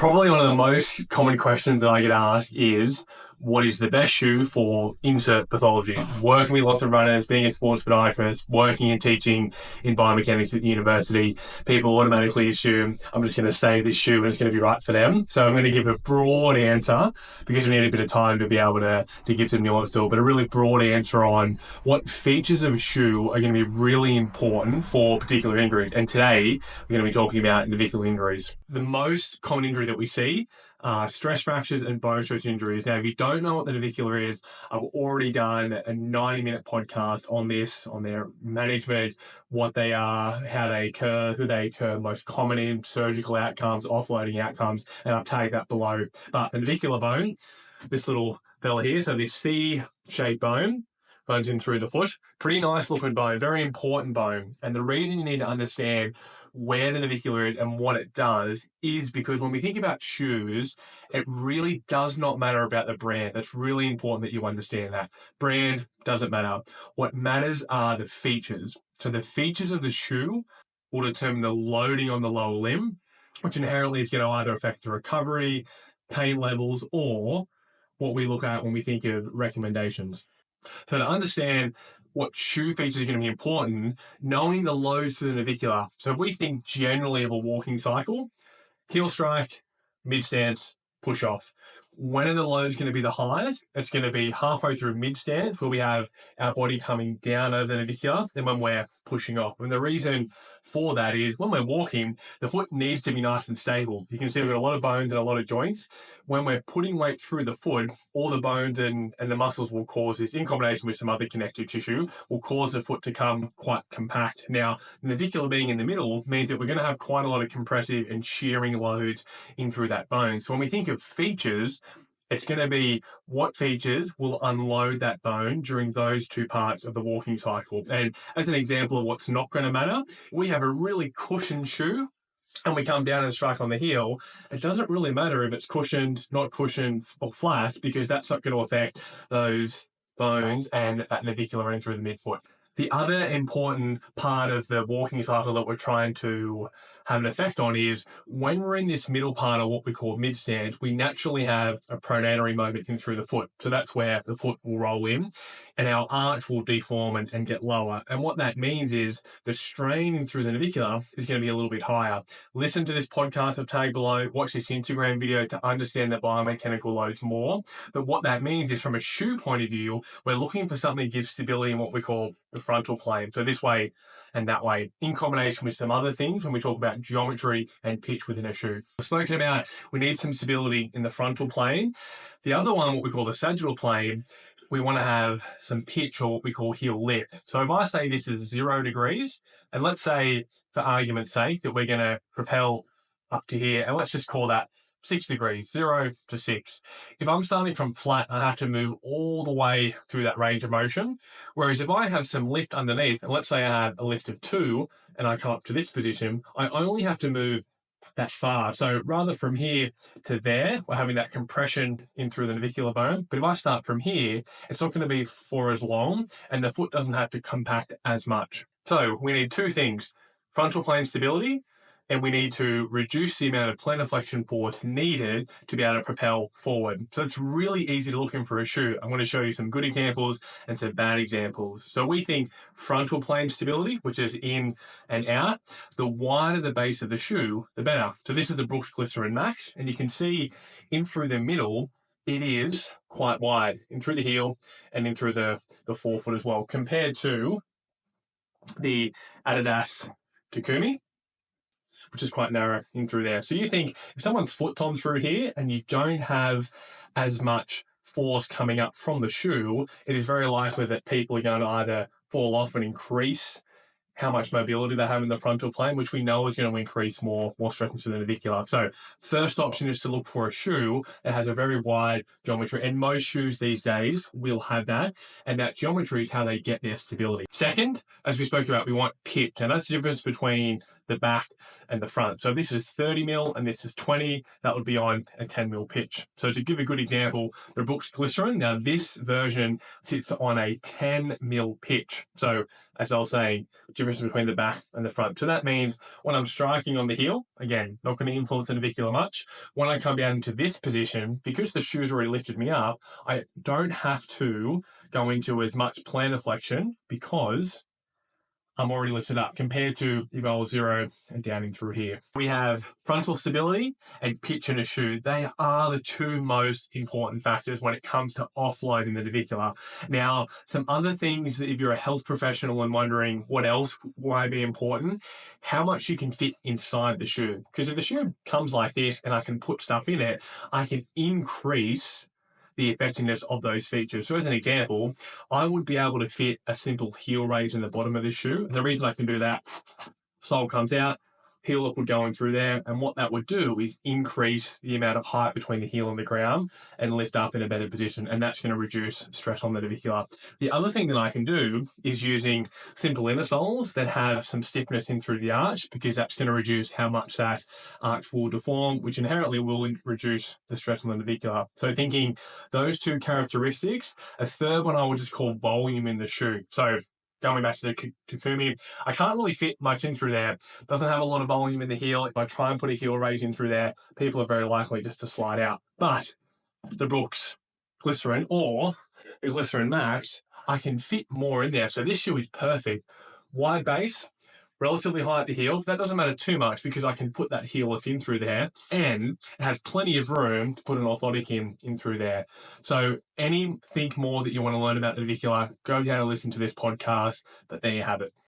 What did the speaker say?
Probably one of the most common questions that I get asked is, what is the best shoe for insert pathology? Working with lots of runners, being a sports podiatrist, working and teaching in biomechanics at the university, people automatically assume I'm just going to say this shoe and it's going to be right for them. So I'm going to give a broad answer because we need a bit of time to be able to give some nuance to it, but a really broad answer on what features of a shoe are going to be really important for particular injuries. And today we're going to be talking about navicular injuries. The most common injury that we see are stress fractures and bone stretch injuries. Now, if you don't know what the navicular is, I've already done a 90-minute podcast on this, on their management, what they are, how they occur, who they occur most common in, surgical outcomes, offloading outcomes, and I've tagged that below. But the navicular bone, this little fella here, so this C-shaped bone, runs in through the foot. Pretty nice looking bone, very important bone. And the reason you need to understand where the navicular is and what it does is because when we think about shoes, it really does not matter about the brand. That's really important that you understand that. Brand doesn't matter. What matters are the features. So the features of the shoe will determine the loading on the lower limb, which inherently is going to either affect the recovery, pain levels, or what we look at when we think of recommendations. So to understand what shoe features are going to be important, knowing the loads to the navicular. So if we think generally of a walking cycle, heel strike, mid stance, push off. When are the loads going to be the highest? It's going to be halfway through mid stance, where we have our body coming down over the navicular, then when we're pushing off. And the reason for that is when we're walking, the foot needs to be nice and stable. You can see we've got a lot of bones and a lot of joints. When we're putting weight through the foot, all the bones and the muscles will cause this, in combination with some other connective tissue, will cause the foot to come quite compact. Now, navicular being in the middle means that we're going to have quite a lot of compressive and shearing loads in through that bone. So when we think of features, it's going to be what features will unload that bone during those two parts of the walking cycle. And as an example of what's not going to matter, we have a really cushioned shoe and we come down and strike on the heel. It doesn't really matter if it's cushioned, not cushioned, or flat, because that's not going to affect those bones and that navicular in through the midfoot. The other important part of the walking cycle that we're trying to have an effect on is when we're in this middle part of what we call mid-stance, we naturally have a pronatory moment in through the foot. So that's where the foot will roll in and our arch will deform and get lower. And what that means is the strain in through the navicular is going to be a little bit higher. Listen to this podcast I've tagged below, watch this Instagram video to understand the biomechanical loads more. But what that means is from a shoe point of view, we're looking for something that gives stability in what we call the frontal plane. So this way and that way, in combination with some other things when we talk about geometry and pitch within a shoe. I've spoken about we need some stability in the frontal plane. The other one, what we call the sagittal plane, we want to have some pitch or what we call heel lip. So if I say this is 0 degrees, and let's say for argument's sake that we're going to propel up to here, and let's just call that 6 degrees, 0 to 6. If I'm starting from flat, I have to move all the way through that range of motion. Whereas if I have some lift underneath, and let's say I have a lift of 2, and I come up to this position, I only have to move that far. So rather from here to there, we're having that compression in through the navicular bone. But if I start from here, it's not going to be for as long, and the foot doesn't have to compact as much. So we need two things: frontal plane stability, and we need to reduce the amount of plantar flexion force needed to be able to propel forward. So it's really easy to look in for a shoe. I'm going to show you some good examples and some bad examples. So we think frontal plane stability, which is in and out, the wider the base of the shoe, the better. So this is the Brooks Glycerin Max, and you can see in through the middle, it is quite wide, in through the heel and in through the forefoot as well, compared to the Adidas Takumi, which is quite narrow in through there. So you think if someone's foot's on through here and you don't have as much force coming up from the shoe, it is very likely that people are going to either fall off and increase how much mobility they have in the frontal plane, which we know is going to increase more stress into the navicular. So first option is to look for a shoe that has a very wide geometry, and most shoes these days will have that, and that geometry is how they get their stability. Second, as we spoke about, we want pitch, and that's the difference between the back and the front. So if this is 30 mil and this is 20, that would be on a 10 mil pitch. So to give a good example, the Brooks Glycerin, now this version sits on a 10 mil pitch. So as I was saying, difference between the back and the front. So that means when I'm striking on the heel, again, not going to influence the navicular much. When I come down into this position, because the shoe's already lifted me up, I don't have to go into as much plantar flexion because I'm already lifted up compared to if I was zero and down in through here. We have frontal stability and pitch in a shoe. They are the two most important factors when it comes to offloading the navicular. Now, some other things that if you're a health professional and wondering what else might be important, how much you can fit inside the shoe. Because if the shoe comes like this and I can put stuff in it, I can increase the effectiveness of those features. So as an example, I would be able to fit a simple heel raise in the bottom of this shoe. And the reason I can do that, sole comes out, heel look would go in through there. And what that would do is increase the amount of height between the heel and the ground and lift up in a better position. And that's going to reduce stress on the navicular. The other thing that I can do is using simple inner soles that have some stiffness in through the arch, because that's going to reduce how much that arch will deform, which inherently will reduce the stress on the navicular. So thinking those two characteristics, a third one I would just call volume in the shoe. So going back to the Takumi, I can't really fit much in through there. Doesn't have a lot of volume in the heel. If I try and put a heel raise in through there, people are very likely just to slide out. But the Brooks Glycerin or the Glycerin Max, I can fit more in there. So this shoe is perfect. Wide base, relatively high at the heel. That doesn't matter too much because I can put that heel lift in through there, and it has plenty of room to put an orthotic in through there. So anything more that you want to learn about the navicular, go down and listen to this podcast, but there you have it.